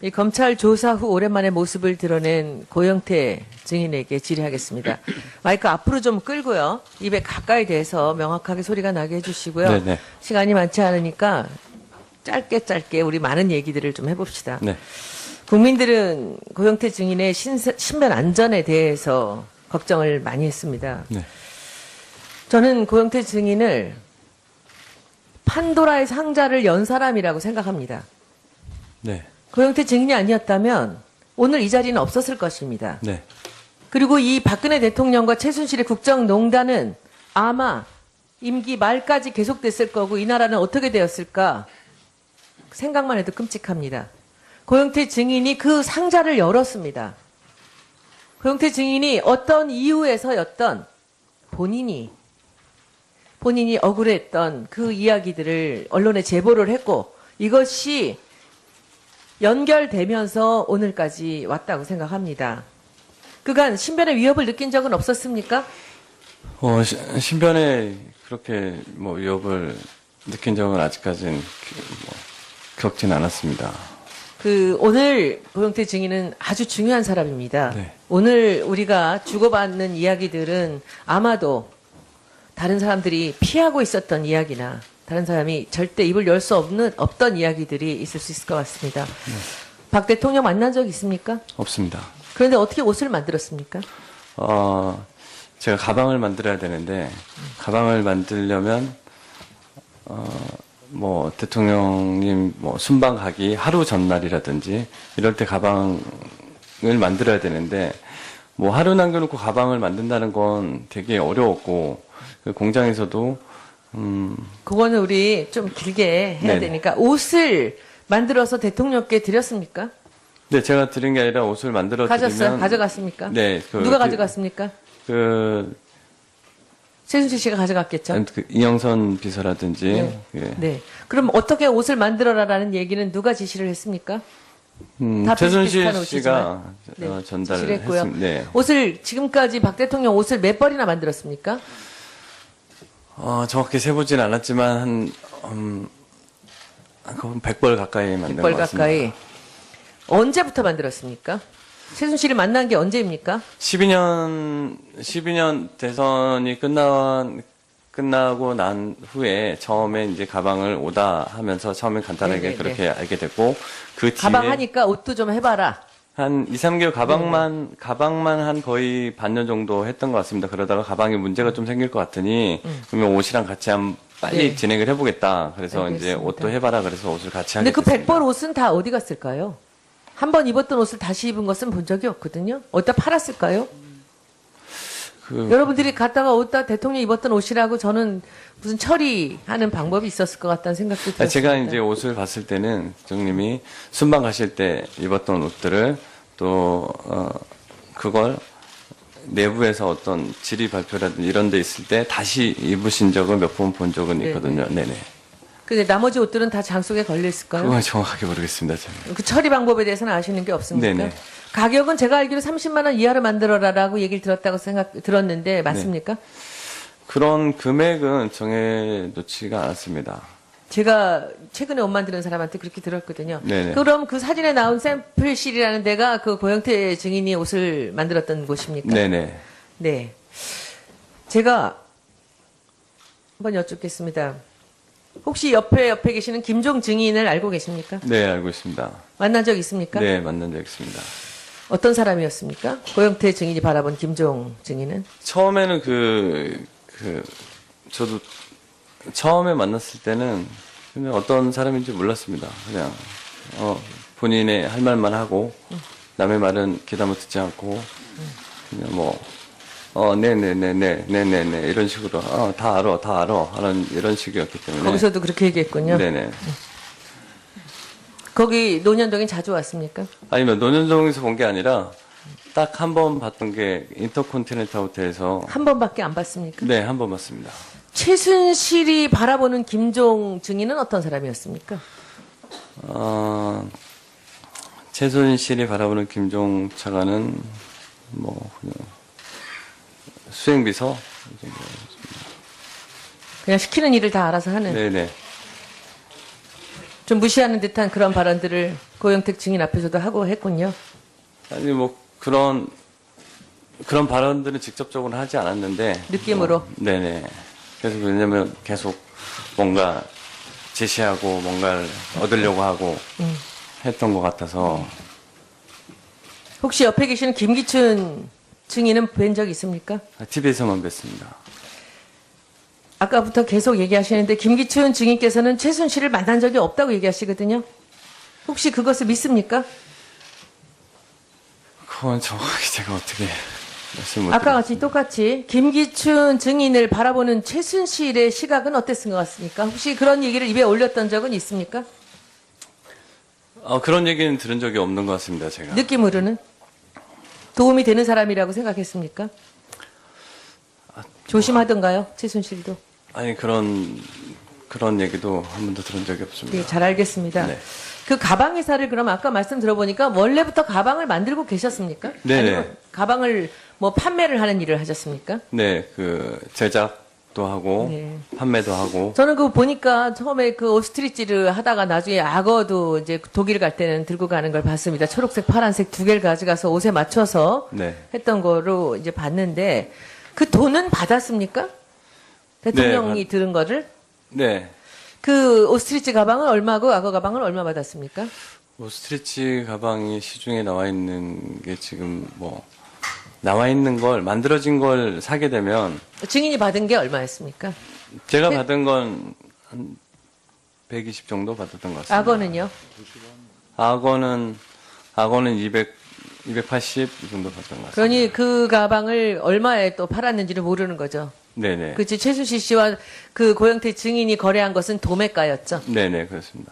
이 검찰 조사 후 오랜만에 모습을 드러낸 고영태 증인에게 질의하겠습니다. 마이크 앞으로 좀 끌고요. 입에 가까이 대서 명확하게 소리가 나게 해주시고요. 네네. 시간이 많지 않으니까 짧게 우리 많은 얘기들을 좀 해봅시다. 네. 국민들은 고영태 증인의 신변 안전에 대해서 걱정을 많이 했습니다. 네. 저는 고영태 증인을 판도라의 상자를 연 사람이라고 생각합니다. 네. 고영태 증인이 아니었다면 오늘 이 자리는 없었을 것입니다. 네. 그리고 이 박근혜 대통령과 최순실의 국정농단은 아마 임기 말까지 계속됐을 거고 이 나라는 어떻게 되었을까 생각만 해도 끔찍합니다. 고영태 증인이 그 상자를 열었습니다. 고영태 증인이 어떤 이유에서였던 본인이 억울했던 그 이야기들을 언론에 제보를 했고 이것이 연결되면서 오늘까지 왔다고 생각합니다. 그간 신변의 위협을 느낀 적은 없었습니까? 신변에 그렇게 위협을 느낀 적은 아직까지는 겪진 않았습니다. 오늘 고영태 증인은 아주 중요한 사람입니다. 네. 오늘 우리가 주고받는 이야기들은 아마도 다른 사람들이 피하고 있었던 이야기나 다른 사람이 절대 입을 열 수 없던 이야기들이 있을 수 있을 것 같습니다. 네. 박 대통령 만난 적 있습니까? 없습니다. 그런데 어떻게 옷을 만들었습니까? 제가 가방을 만들어야 되는데, 가방을 만들려면, 대통령님 순방 가기 하루 전날이라든지, 이럴 때 가방을 만들어야 되는데, 하루 남겨놓고 가방을 만든다는 건 되게 어려웠고, 그 공장에서도, 그거는 우리 좀 길게 해야 네네. 되니까 옷을 만들어서 대통령께 드렸습니까? 네, 제가 드린 게 아니라 옷을 만들어 가졌어요? 드리면. 가져갔습니까? 네. 누가 가져갔습니까? 최순실 씨가 가져갔겠죠? 이영선 비서라든지. 네. 예. 네. 그럼 어떻게 옷을 만들어라라는 얘기는 누가 지시를 했습니까? 다 최순실 비슷비슷한 씨가 네, 전달을 지시를 했고요. 했습니다. 네. 옷을 지금까지 박 대통령 옷을 몇 벌이나 만들었습니까? 정확히 세보진 않았지만 한 100벌 가까이 만든 것 100벌 같습니다. 가까이. 언제부터 만들었습니까? 최순실을 만난 게 언제입니까? 12년 대선이 끝나고 난 후에 처음에 이제 가방을 오다 하면서 처음에 간단하게 네네네. 그렇게 알게 됐고, 그 뒤에 가방 하니까 옷도 좀 해봐라. 한 2, 3개월 가방만 한 거의 반년 정도 했던 것 같습니다. 그러다가 가방에 문제가 좀 생길 것 같으니, 그러면 옷이랑 같이 빨리 네. 진행을 해보겠다. 그래서 이제 알겠습니다. 옷도 해봐라. 그래서 옷을 같이 근데 하게 그 됐습니다. 100벌 옷은 다 어디 갔을까요? 한 번 입었던 옷을 다시 입은 것은 본 적이 없거든요. 어디다 팔았을까요? 여러분들이 갔다가 어디다 대통령 입었던 옷이라고 저는 무슨 처리하는 방법이 있었을 것 같다는 생각도 들었습니다. 제가 이제 옷을 봤을 때는 대통령님이 순방 가실 때 입었던 옷들을 또 그걸 내부에서 어떤 질의 발표라든지 이런 데 있을 때 다시 입으신 적을 몇 번 본 적은 있거든요. 네네. 근데 나머지 옷들은 다 장 속에 걸려 있을까요? 그건 정확하게 모르겠습니다. 저는. 그 처리 방법에 대해서는 아시는 게 없습니까? 네네. 가격은 제가 알기로 30만 원 이하로 만들어라라고 얘기를 들었는데 맞습니까? 그런 금액은 정해놓지가 않았습니다. 제가 최근에 옷 만드는 사람한테 그렇게 들었거든요. 네네. 그럼 그 사진에 나온 샘플실이라는 데가 그 고영태 증인이 옷을 만들었던 곳입니까? 네네. 네. 제가 한번 여쭙겠습니다. 혹시 옆에 계시는 김종 증인을 알고 계십니까? 네, 알고 있습니다. 만난 적 있습니까? 네, 만난 적 있습니다. 어떤 사람이었습니까? 고영태 증인이 바라본 김종 증인은? 처음에는 저도 처음에 만났을 때는 그냥 어떤 사람인지 몰랐습니다. 그냥, 본인의 할 말만 하고, 남의 말은 귀담아 듣지 않고, 그냥 네네네네, 이런 식으로, 다 알아, 하는 이런 식이었기 때문에. 거기서도 그렇게 얘기했군요. 네네. 거기 논현동에 자주 왔습니까? 아니면 논현동에서 본 게 아니라, 딱 한 번 봤던 게 인터컨티넨탈 호텔에서, 한 번밖에 안 봤습니까? 네, 한 번 봤습니다. 최순실이 바라보는 김종 증인은 어떤 사람이었습니까? 최순실이 바라보는 김종 차관은 그냥 수행비서. 그냥 시키는 일을 다 알아서 하는. 네네. 좀 무시하는 듯한 그런 발언들을 고영택 증인 앞에서도 하고 했군요. 아니 뭐 그런 발언들은 직접적으로 하지 않았는데 느낌으로. 네네. 그래서 왜냐면 계속 뭔가 제시하고 뭔가를 얻으려고 하고 했던 것 같아서 혹시 옆에 계시는 김기춘 증인은 뵌 적 있습니까? TV에서만 뵀습니다. 아까부터 계속 얘기하시는데 김기춘 증인께서는 최순실을 만난 적이 없다고 얘기하시거든요. 혹시 그것을 믿습니까? 그건 정확히 제가 어떻게 말씀 못 아까 같이 똑같이 김기춘 증인을 바라보는 최순실의 시각은 어땠은 것 같습니까? 혹시 그런 얘기를 입에 올렸던 적은 있습니까? 그런 얘기는 들은 적이 없는 것 같습니다. 제가. 느낌으로는 도움이 되는 사람이라고 생각했습니까? 조심하던가요, 최순실도? 아니 그런 얘기도 한 번도 들은 적이 없습니다. 네, 잘 알겠습니다. 네. 그 가방 회사를 그럼 아까 말씀 들어보니까 원래부터 가방을 만들고 계셨습니까? 네네. 아니면 가방을 뭐 판매를 하는 일을 하셨습니까? 네, 그 제작도 하고 네. 판매도 하고 저는 그거 보니까 처음에 그 오스트리치를 하다가 나중에 악어도 이제 독일 갈 때는 들고 가는 걸 봤습니다. 초록색, 파란색 두 개를 가져가서 옷에 맞춰서 네. 했던 거로 이제 봤는데 그 돈은 받았습니까? 대통령이 들은 거를? 네. 그 오스트리치 가방은 얼마고 악어 가방은 얼마 받았습니까? 오스트리치 가방이 시중에 나와 있는 게 지금 뭐 나와 있는 걸 만들어진 걸 사게 되면 증인이 받은 게 얼마였습니까? 제가 받은 건 한 120 정도 받았던 것 같습니다. 악어는요? 악어는 280 이 정도 받던 것 같습니다. 그러니 그 가방을 얼마에 또 팔았는지를 모르는 거죠. 네네. 그치 최순실 씨와 그 고영태 증인이 거래한 것은 도매가였죠. 네네, 그렇습니다.